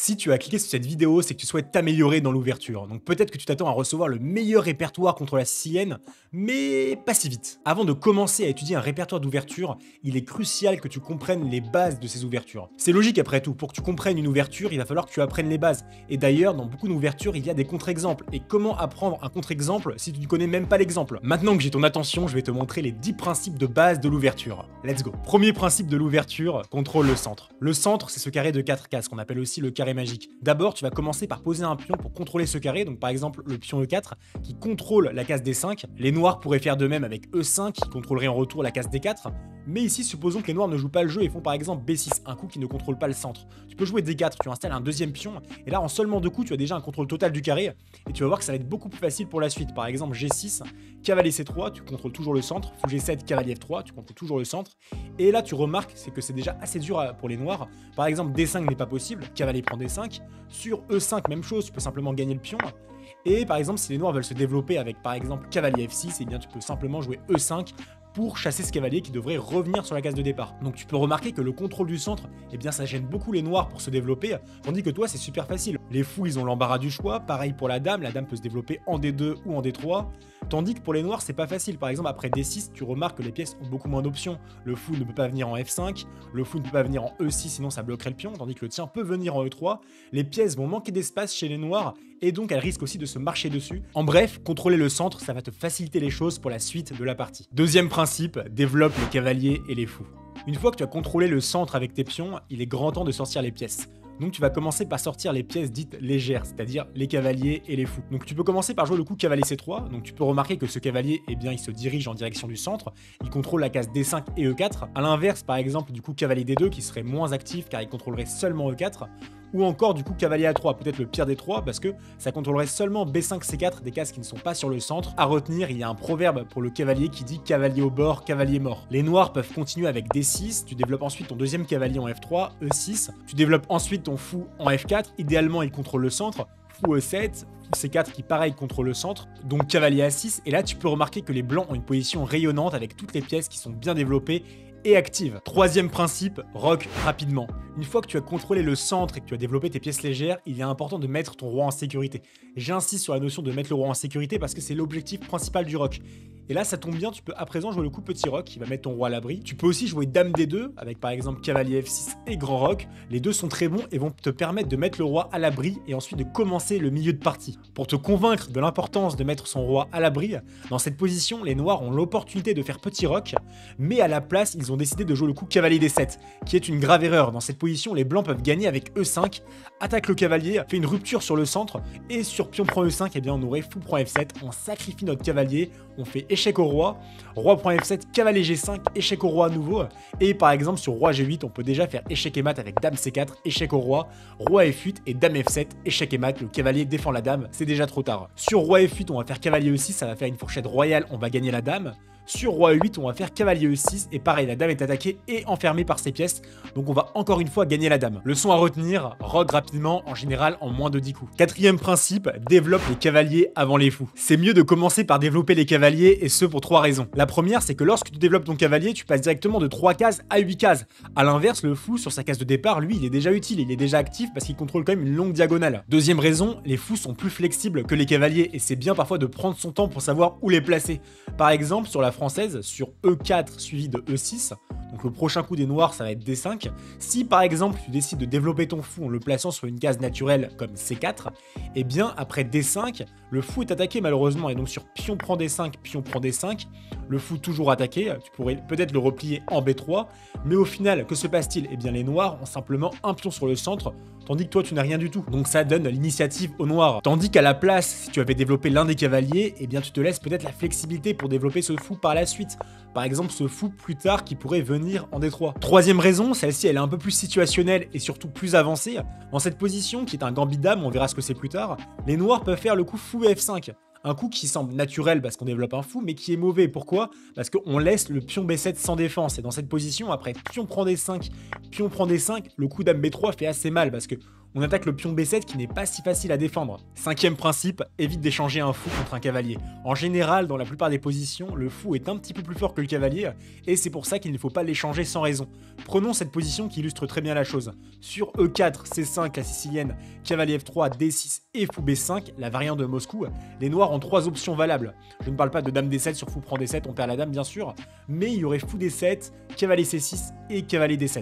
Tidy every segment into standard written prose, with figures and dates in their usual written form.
Si tu as cliqué sur cette vidéo, c'est que tu souhaites t'améliorer dans l'ouverture. Donc peut-être que tu t'attends à recevoir le meilleur répertoire contre la CN, mais pas si vite. Avant de commencer à étudier un répertoire d'ouverture, il est crucial que tu comprennes les bases de ces ouvertures. C'est logique après tout, pour que tu comprennes une ouverture, il va falloir que tu apprennes les bases. Et d'ailleurs, dans beaucoup d'ouvertures, il y a des contre-exemples. Et comment apprendre un contre-exemple si tu ne connais même pas l'exemple? Maintenant que j'ai ton attention, je vais te montrer les 10 principes de base de l'ouverture. Let's go. Premier principe de l'ouverture, contrôle le centre. Le centre, c'est ce carré de 4 cases qu'on appelle aussi le carré magique. D'abord, tu vas commencer par poser un pion pour contrôler ce carré, donc par exemple le pion E4 qui contrôle la case D5. Les noirs pourraient faire de même avec E5 qui contrôlerait en retour la case D4. Mais ici, supposons que les noirs ne jouent pas le jeu et font par exemple B6, un coup qui ne contrôle pas le centre. Tu peux jouer D4, tu installes un deuxième pion, et là en seulement 2 coups, tu as déjà un contrôle total du carré, et tu vas voir que ça va être beaucoup plus facile pour la suite. Par exemple G6, cavalier C3, tu contrôles toujours le centre, fou G7, cavalier F3, tu contrôles toujours le centre, et là tu remarques c'est que c'est déjà assez dur pour les noirs. Par exemple D5 n'est pas possible, cavalier prend D5, sur E5 même chose, tu peux simplement gagner le pion. Et par exemple, si les noirs veulent se développer avec par exemple cavalier F6, et bien tu peux simplement jouer E5 pour chasser ce cavalier qui devrait revenir sur la case de départ. Donc tu peux remarquer que le contrôle du centre, eh bien ça gêne beaucoup les noirs pour se développer, tandis que toi c'est super facile. Les fous ils ont l'embarras du choix, pareil pour la dame peut se développer en D2 ou en D3, tandis que pour les noirs c'est pas facile. Par exemple après D6, tu remarques que les pièces ont beaucoup moins d'options. Le fou ne peut pas venir en F5, le fou ne peut pas venir en E6 sinon ça bloquerait le pion, tandis que le tien peut venir en E3. Les pièces vont manquer d'espace chez les noirs, et donc elles risquent aussi de se marcher dessus. En bref, contrôler le centre, ça va te faciliter les choses pour la suite de la partie. Deuxième principe, développe les cavaliers et les fous. Une fois que tu as contrôlé le centre avec tes pions, il est grand temps de sortir les pièces. Donc tu vas commencer par sortir les pièces dites légères, c'est-à-dire les cavaliers et les fous. Donc tu peux commencer par jouer le coup cavalier C3, donc tu peux remarquer que ce cavalier, eh bien, il se dirige en direction du centre, il contrôle la case D5 et E4. A l'inverse, par exemple, du coup cavalier D2 qui serait moins actif car il contrôlerait seulement E4. Ou encore du coup cavalier A3, peut-être le pire des trois parce que ça contrôlerait seulement B5, C4, des cases qui ne sont pas sur le centre. À retenir, il y a un proverbe pour le cavalier qui dit cavalier au bord, cavalier mort. Les noirs peuvent continuer avec D6, tu développes ensuite ton deuxième cavalier en F3, E6, tu développes ensuite ton fou en F4, idéalement il contrôle le centre, fou E7, fou C4 qui pareil contrôle le centre, donc cavalier A6, et là tu peux remarquer que les blancs ont une position rayonnante avec toutes les pièces qui sont bien développées et active. Troisième principe, rock rapidement. Une fois que tu as contrôlé le centre et que tu as développé tes pièces légères, il est important de mettre ton roi en sécurité. J'insiste sur la notion de mettre le roi en sécurité parce que c'est l'objectif principal du rock. Et là, ça tombe bien, tu peux à présent jouer le coup petit roc qui va mettre ton roi à l'abri. Tu peux aussi jouer dame D2 avec par exemple cavalier F6 et grand roc. Les deux sont très bons et vont te permettre de mettre le roi à l'abri et ensuite de commencer le milieu de partie. Pour te convaincre de l'importance de mettre son roi à l'abri, dans cette position, les noirs ont l'opportunité de faire petit roc, mais à la place, ils ont décidé de jouer le coup cavalier D7, qui est une grave erreur. Dans cette position, les blancs peuvent gagner avec E5, attaque le cavalier, fait une rupture sur le centre, et sur pion prend E5, eh bien on aurait fou prend F7, on sacrifie notre cavalier, on fait échec au roi, roi prend F7, cavalier G5, échec au roi à nouveau, et par exemple sur roi G8, on peut déjà faire échec et mat avec dame C4, échec au roi F8 et dame F7, échec et mat, le cavalier défend la dame, c'est déjà trop tard. Sur roi F8, on va faire cavalier E6, ça va faire une fourchette royale, on va gagner la dame. Sur roi E8, on va faire cavalier E6, et pareil, la dame est attaquée et enfermée par ses pièces, donc on va encore une fois gagner la dame. Leçon à retenir, rogue rapidement, en général en moins de 10 coups. Quatrième principe, développe les cavaliers avant les fous. C'est mieux de commencer par développer les cavaliers, et ce pour 3 raisons. La première, c'est que lorsque tu développes ton cavalier, tu passes directement de 3 cases à 8 cases. A l'inverse, le fou, sur sa case de départ, lui, il est déjà utile, il est déjà actif parce qu'il contrôle quand même une longue diagonale. Deuxième raison, les fous sont plus flexibles que les cavaliers, et c'est bien parfois de prendre son temps pour savoir où les placer. Par exemple, sur la française, sur E4 suivi de E6, donc le prochain coup des noirs ça va être D5. Si par exemple tu décides de développer ton fou en le plaçant sur une case naturelle comme C4, et bien après D5, le fou est attaqué malheureusement, et donc sur pion prend D5, le fou toujours attaqué, tu pourrais peut-être le replier en B3, mais au final, que se passe-t-il? Eh bien les noirs ont simplement un pion sur le centre, tandis que toi tu n'as rien du tout. Donc ça donne l'initiative aux noirs. Tandis qu'à la place, si tu avais développé l'un des cavaliers, eh bien tu te laisses peut-être la flexibilité pour développer ce fou par la suite. Par exemple ce fou plus tard qui pourrait venir en D3. Troisième raison, celle-ci elle est un peu plus situationnelle et surtout plus avancée. Dans cette position qui est un gambit dame, on verra ce que c'est plus tard, les noirs peuvent faire le coup fou F5. Un coup qui semble naturel parce qu'on développe un fou, mais qui est mauvais. Pourquoi? Parce qu'on laisse le pion B7 sans défense. Et dans cette position, après pion prend D5, le coup dame B3 fait assez mal parce que on attaque le pion B7 qui n'est pas si facile à défendre. Cinquième principe, évite d'échanger un fou contre un cavalier. En général, dans la plupart des positions, le fou est un petit peu plus fort que le cavalier, et c'est pour ça qu'il ne faut pas l'échanger sans raison. Prenons cette position qui illustre très bien la chose. Sur E4, C5, la sicilienne, cavalier F3, D6 et fou B5, la variante de Moscou, les noirs ont 3 options valables. Je ne parle pas de dame D7 sur fou prend D7, on perd la dame bien sûr, mais il y aurait fou D7, cavalier C6 et cavalier D7.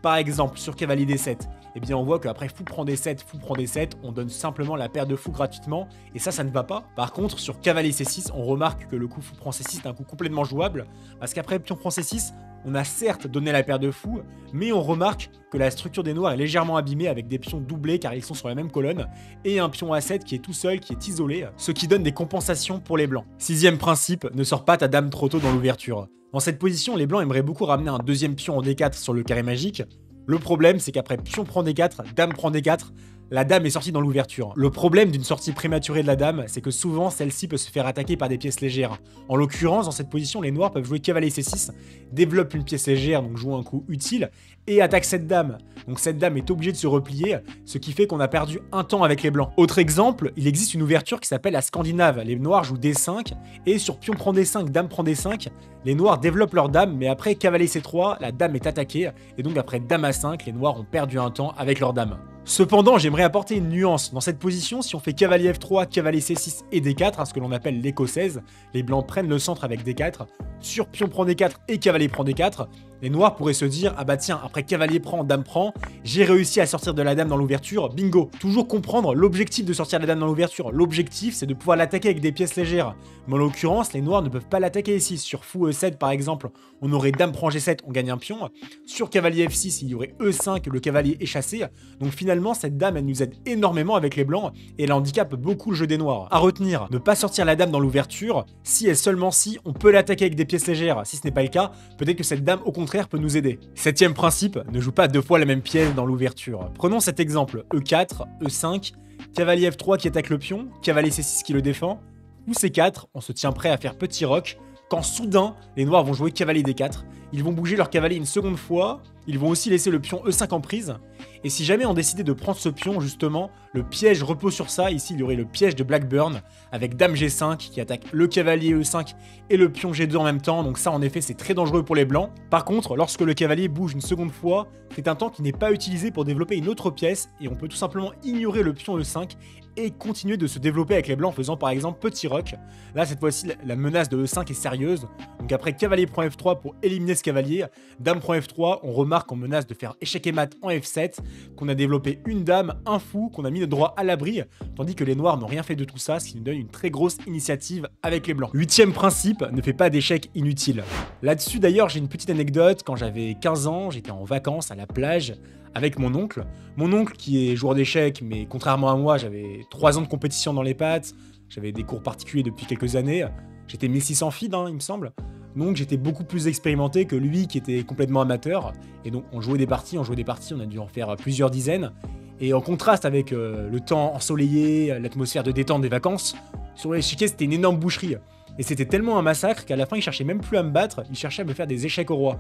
Par exemple, sur cavalier D7, eh bien on voit qu'après fou prend D7, on donne simplement la paire de fou gratuitement, et ça ne va pas. Par contre, sur cavalier C6, on remarque que le coup fou prend C6 est un coup complètement jouable, parce qu'après pion prend C6, on a certes donné la paire de fou, mais on remarque que la structure des noirs est légèrement abîmée avec des pions doublés car ils sont sur la même colonne, et un pion A7 qui est tout seul, qui est isolé, ce qui donne des compensations pour les blancs. Sixième principe, ne sors pas ta dame trop tôt dans l'ouverture. Dans cette position, les blancs aimeraient beaucoup ramener un deuxième pion en D4 sur le carré magique. Le problème, c'est qu'après pion prend D4, dame prend D4, la dame est sortie dans l'ouverture. Le problème d'une sortie prématurée de la dame, c'est que souvent celle-ci peut se faire attaquer par des pièces légères. En l'occurrence, dans cette position, les noirs peuvent jouer cavalier C6, développent une pièce légère, donc jouent un coup utile, et attaquent cette dame. Donc cette dame est obligée de se replier, ce qui fait qu'on a perdu un temps avec les blancs. Autre exemple, il existe une ouverture qui s'appelle la Scandinave. Les noirs jouent D5, et sur pion prend D5, dame prend D5, les noirs développent leur dame, mais après cavalier C3, la dame est attaquée, et donc après dame A5, les noirs ont perdu un temps avec leur dame. Cependant, j'aimerais apporter une nuance. Dans cette position, si on fait cavalier F3, cavalier C6 et D4, ce que l'on appelle l'écossaise, les blancs prennent le centre avec D4, sur pion prend D4 et cavalier prend D4, les noirs pourraient se dire « Ah bah tiens, après cavalier prend, dame prend, j'ai réussi à sortir de la dame dans l'ouverture, bingo !» Toujours comprendre l'objectif de sortir de la dame dans l'ouverture. L'objectif, c'est de pouvoir l'attaquer avec des pièces légères. Mais en l'occurrence, les noirs ne peuvent pas l'attaquer ici. Sur fou E7, par exemple, on aurait dame prend G7, on gagne un pion. Sur cavalier F6, il y aurait E5, le cavalier est chassé. Donc finalement, cette dame, elle nous aide énormément avec les blancs et elle handicape beaucoup le jeu des noirs. À retenir, ne pas sortir la dame dans l'ouverture. Si et seulement si, on peut l'attaquer avec des pièces légères. Si ce n'est pas le cas, peut-être que cette dame, au contraire, peut nous aider. Septième principe, ne joue pas deux fois la même pièce dans l'ouverture. Prenons cet exemple, E4, E5, cavalier F3 qui attaque le pion, cavalier C6 qui le défend, ou C4, on se tient prêt à faire petit roc, quand soudain, les noirs vont jouer cavalier D4, ils vont bouger leur cavalier une seconde fois, ils vont aussi laisser le pion E5 en prise, et si jamais on décidait de prendre ce pion, justement, le piège repose sur ça. Ici, il y aurait le piège de Blackburn, avec dame G5 qui attaque le cavalier E5 et le pion G2 en même temps, donc ça, en effet, c'est très dangereux pour les blancs. Par contre, lorsque le cavalier bouge une seconde fois, c'est un temps qui n'est pas utilisé pour développer une autre pièce, et on peut tout simplement ignorer le pion E5 et continuer de se développer avec les blancs en faisant par exemple petit roc. Là, cette fois-ci, la menace de E5 est sérieuse. Donc après, cavalier prend F3 pour éliminer ce cavalier, dame prend F3, on remarque qu'on menace de faire échec et mat en F7, qu'on a développé une dame, un fou, qu'on a mis le droit à l'abri, tandis que les noirs n'ont rien fait de tout ça, ce qui nous donne une très grosse initiative avec les blancs. Huitième principe, ne fais pas d'échecs inutiles. Là-dessus d'ailleurs, j'ai une petite anecdote. Quand j'avais 15 ans, j'étais en vacances à la plage avec mon oncle. Mon oncle qui est joueur d'échecs, mais contrairement à moi, j'avais 3 ans de compétition dans les pattes, j'avais des cours particuliers depuis quelques années, j'étais 1600 feed, il me semble. Donc j'étais beaucoup plus expérimenté que lui qui était complètement amateur. Et donc on jouait des parties, on a dû en faire plusieurs dizaines. Et en contraste avec le temps ensoleillé, l'atmosphère de détente des vacances, sur l'échiquier c'était une énorme boucherie. Et c'était tellement un massacre qu'à la fin il cherchait même plus à me battre, il cherchait à me faire des échecs au roi.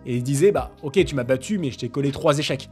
Et il disait bah ok tu m'as battu mais je t'ai collé 3 échecs.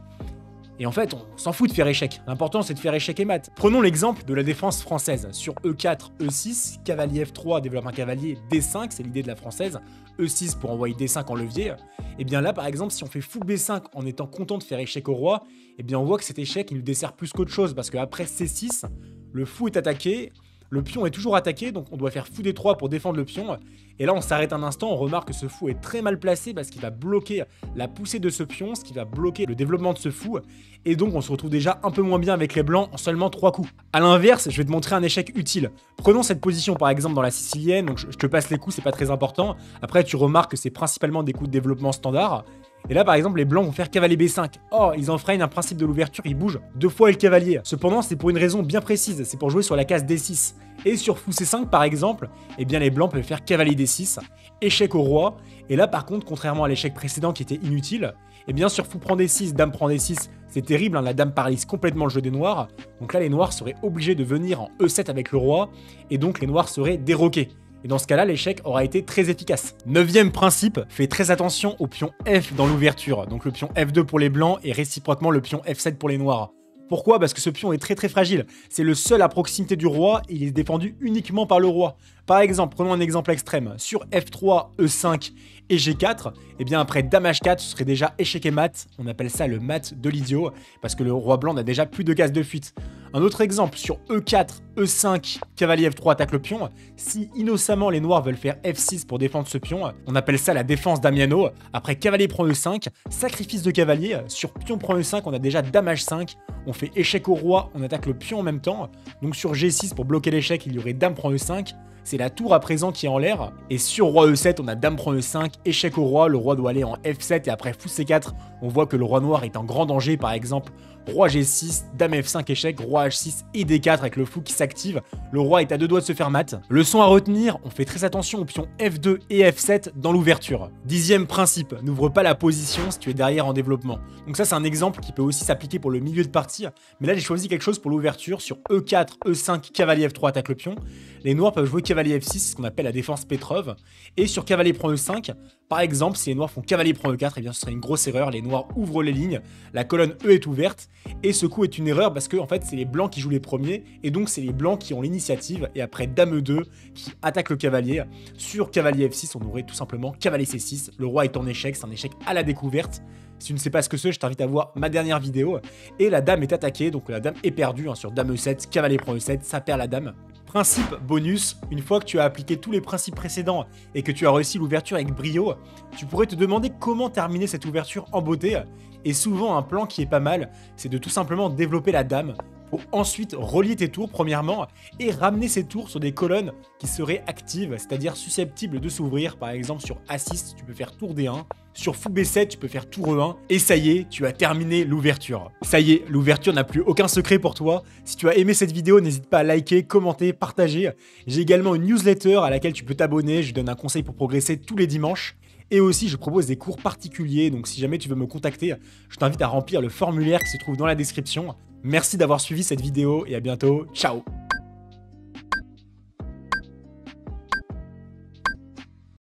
Et en fait, on s'en fout de faire échec. L'important, c'est de faire échec et mat. Prenons l'exemple de la défense française. Sur E4, E6, cavalier F3 développe un cavalier, D5, c'est l'idée de la française, E6 pour envoyer D5 en levier. Et bien là, par exemple, si on fait fou B5 en étant content de faire échec au roi, et bien on voit que cet échec, il nous dessert plus qu'autre chose, parce qu'après C6, le fou est attaqué, le pion est toujours attaqué, donc on doit faire fou D3 pour défendre le pion. Et là, on s'arrête un instant, on remarque que ce fou est très mal placé parce qu'il va bloquer la poussée de ce pion, ce qui va bloquer le développement de ce fou. Et donc, on se retrouve déjà un peu moins bien avec les blancs en seulement 3 coups. A l'inverse, je vais te montrer un échec utile. Prenons cette position par exemple dans la sicilienne, donc je te passe les coups, c'est pas très important. Après, tu remarques que c'est principalement des coups de développement standard. Et là, par exemple, les blancs vont faire cavalier B5. Oh, ils enfreignent un principe de l'ouverture, ils bougent 2 fois le cavalier. Cependant, c'est pour une raison bien précise, c'est pour jouer sur la case D6. Et sur fou C5, par exemple, eh bien les blancs peuvent faire cavalier D6, échec au roi. Et là, par contre, contrairement à l'échec précédent qui était inutile, eh bien sur fou prend D6, dame prend D6, c'est terrible, la dame paralyse complètement le jeu des noirs. Donc là, les noirs seraient obligés de venir en E7 avec le roi, et donc les noirs seraient déroqués. Et dans ce cas-là, l'échec aura été très efficace. Neuvième principe, fais très attention au pion F dans l'ouverture. Donc le pion F2 pour les blancs et réciproquement le pion F7 pour les noirs. Pourquoi? Parce que ce pion est très très fragile. C'est le seul à proximité du roi et il est défendu uniquement par le roi. Par exemple, prenons un exemple extrême. Sur F3, E5 et G4, et bien après Dame H4, ce serait déjà échec et mat. On appelle ça le mat de l'idiot, parce que le roi blanc n'a déjà plus de cases de fuite. Un autre exemple, sur E4, E5, cavalier F3 attaque le pion. Si innocemment les noirs veulent faire F6 pour défendre ce pion, on appelle ça la défense Damiano. Après cavalier prend E5, sacrifice de cavalier. Sur pion prend E5, on a déjà Dame H5. On fait échec au roi, on attaque le pion en même temps. Donc sur G6, pour bloquer l'échec, il y aurait Dame prend E5. C'est la tour à présent qui est en l'air. Et sur roi E7, on a Dame prend E5, échec au roi, le roi doit aller en F7 et après fou C4, on voit que le roi noir est en grand danger. Par exemple, roi G6, Dame F5 échec, roi H6 et D4 avec le fou qui s'active. Le roi est à 2 doigts de se faire mat. Leçon à retenir, on fait très attention aux pions F2 et F7 dans l'ouverture. 10e principe, n'ouvre pas la position si tu es derrière en développement. Donc ça c'est un exemple qui peut aussi s'appliquer pour le milieu de partie. Mais là j'ai choisi quelque chose pour l'ouverture. Sur E4, E5, cavalier F3 attaque le pion. Les noirs peuvent jouer cavalier F6, ce qu'on appelle la défense Petrov. Et sur cavalier prend E5, par exemple, si les noirs font cavalier prend E4, et bien ce serait une grosse erreur. Les noirs ouvrent les lignes, la colonne E est ouverte. Et ce coup est une erreur parce que en fait c'est les blancs qui jouent les premiers. Et donc c'est les blancs qui ont l'initiative. Et après Dame E2 qui attaque le cavalier. Sur cavalier F6, on aurait tout simplement cavalier C6. Le roi est en échec, c'est un échec à la découverte. Si tu ne sais pas ce que c'est, je t'invite à voir ma dernière vidéo. Et la dame est attaquée, donc la dame est perdue. Sur Dame E7, cavalier prend E7, ça perd la dame. Principe bonus, une fois que tu as appliqué tous les principes précédents et que tu as réussi l'ouverture avec brio, tu pourrais te demander comment terminer cette ouverture en beauté. Et souvent un plan qui est pas mal, c'est de tout simplement développer la dame pour ensuite relier tes tours premièrement et ramener ces tours sur des colonnes qui seraient actives, c'est-à-dire susceptibles de s'ouvrir. Par exemple sur A6, tu peux faire tour D1, sur fou B7, tu peux faire tour E1, et ça y est, tu as terminé l'ouverture. Ça y est, l'ouverture n'a plus aucun secret pour toi. Si tu as aimé cette vidéo, n'hésite pas à liker, commenter, partager. J'ai également une newsletter à laquelle tu peux t'abonner, je donne un conseil pour progresser tous les dimanches. Et aussi, je propose des cours particuliers, donc si jamais tu veux me contacter, je t'invite à remplir le formulaire qui se trouve dans la description. Merci d'avoir suivi cette vidéo et à bientôt, ciao!